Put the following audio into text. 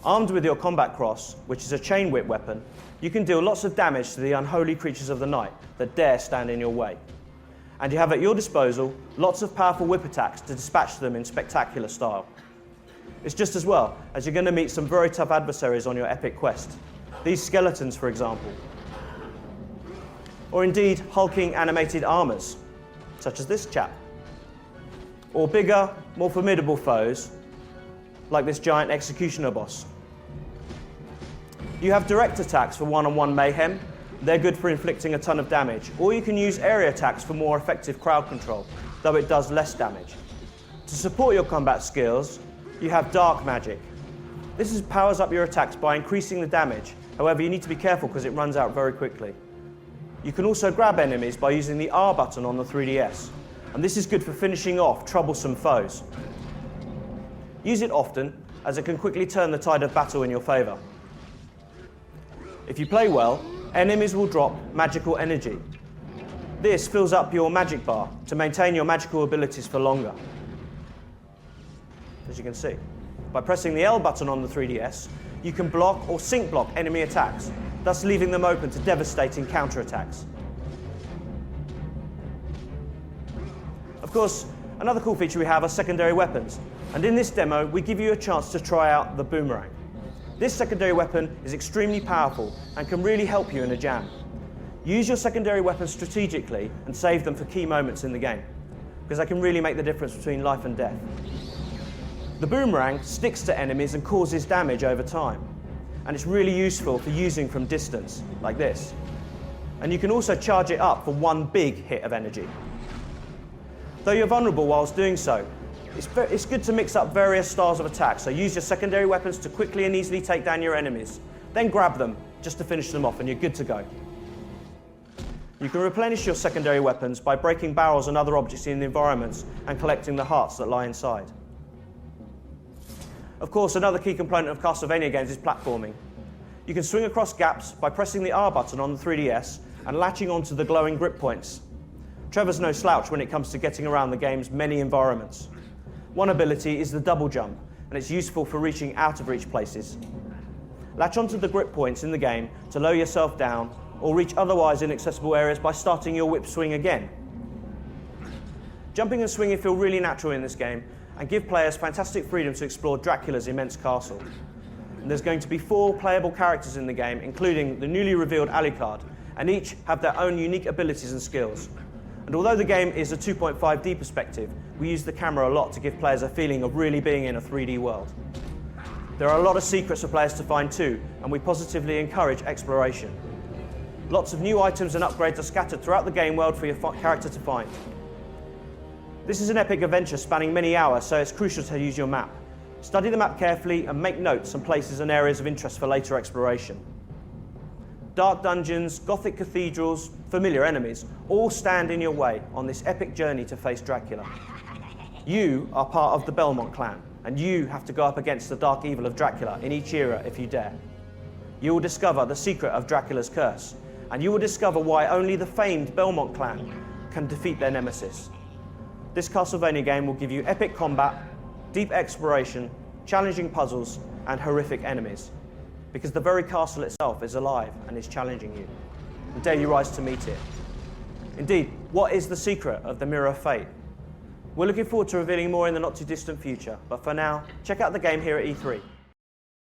Armed with your combat cross, which is a chain whip weapon, you can deal lots of damage to the unholy creatures of the night that dare stand in your way. And you have at your disposal lots of powerful whip attacks to dispatch them in spectacular style. It's just as well, as you're going to meet some very tough adversaries on your epic quest. These skeletons, for example. Or indeed, hulking animated armors, such as this chap. Or bigger, more formidable foes, like this giant executioner boss. You have direct attacks for one-on-one mayhem. They're good for inflicting a ton of damage. Or you can use area attacks for more effective crowd control, though it does less damage. To support your combat skills, you have dark magic. This powers up your attacks by increasing the damage. However, you need to be careful because it runs out very quickly. You can also grab enemies by using the R button on the 3DS. And this is good for finishing off troublesome foes. Use it often, as it can quickly turn the tide of battle in your favour. If you play well, enemies will drop magical energy. This fills up your magic bar to maintain your magical abilities for longer. As you can see, by pressing the L button on the 3DS, you can block or sync block enemy attacks, thus leaving them open to devastating counterattacks. Of course, another cool feature we have are secondary weapons, and in this demo we give you a chance to try out the boomerang. This secondary weapon is extremely powerful and can really help you in a jam. Use your secondary weapons strategically and save them for key moments in the game, because they can really make the difference between life and death. The boomerang sticks to enemies and causes damage over time, and it's really useful for using from distance, like this. And you can also charge it up for one big hit of energy. Though you're vulnerable whilst doing so, it's good to mix up various styles of attack, so use your secondary weapons to quickly and easily take down your enemies. Then grab them just to finish them off and you're good to go. You can replenish your secondary weapons by breaking barrels and other objects in the environments and collecting the hearts that lie inside. Of course, another key component of Castlevania games is platforming. You can swing across gaps by pressing the R button on the 3DS and latching onto the glowing grip points. Trevor's no slouch when it comes to getting around the game's many environments. One ability is the double jump, and it's useful for reaching out-of-reach places. Latch onto the grip points in the game to lower yourself down, or reach otherwise inaccessible areas by starting your whip swing again. Jumping and swinging feel really natural in this game, and give players fantastic freedom to explore Dracula's immense castle. And there's going to be 4 playable characters in the game, including the newly revealed Alucard, and each have their own unique abilities and skills. And although the game is a 2.5D perspective, we use the camera a lot to give players a feeling of really being in a 3D world. There are a lot of secrets for players to find too, and we positively encourage exploration. Lots of new items and upgrades are scattered throughout the game world for your character to find. This is an epic adventure spanning many hours, so it's crucial to use your map. Study the map carefully and make notes on places and areas of interest for later exploration. Dark dungeons, gothic cathedrals, familiar enemies, all stand in your way on this epic journey to face Dracula. You are part of the Belmont clan, and you have to go up against the dark evil of Dracula in each era if you dare. You will discover the secret of Dracula's curse, and you will discover why only the famed Belmont clan can defeat their nemesis. This Castlevania game will give you epic combat, deep exploration, challenging puzzles, and horrific enemies. Because the very castle itself is alive and is challenging you. And dare you rise to meet it. Indeed, what is the secret of the Mirror of Fate? We're looking forward to revealing more in the not too distant future, but for now, check out the game here at E3.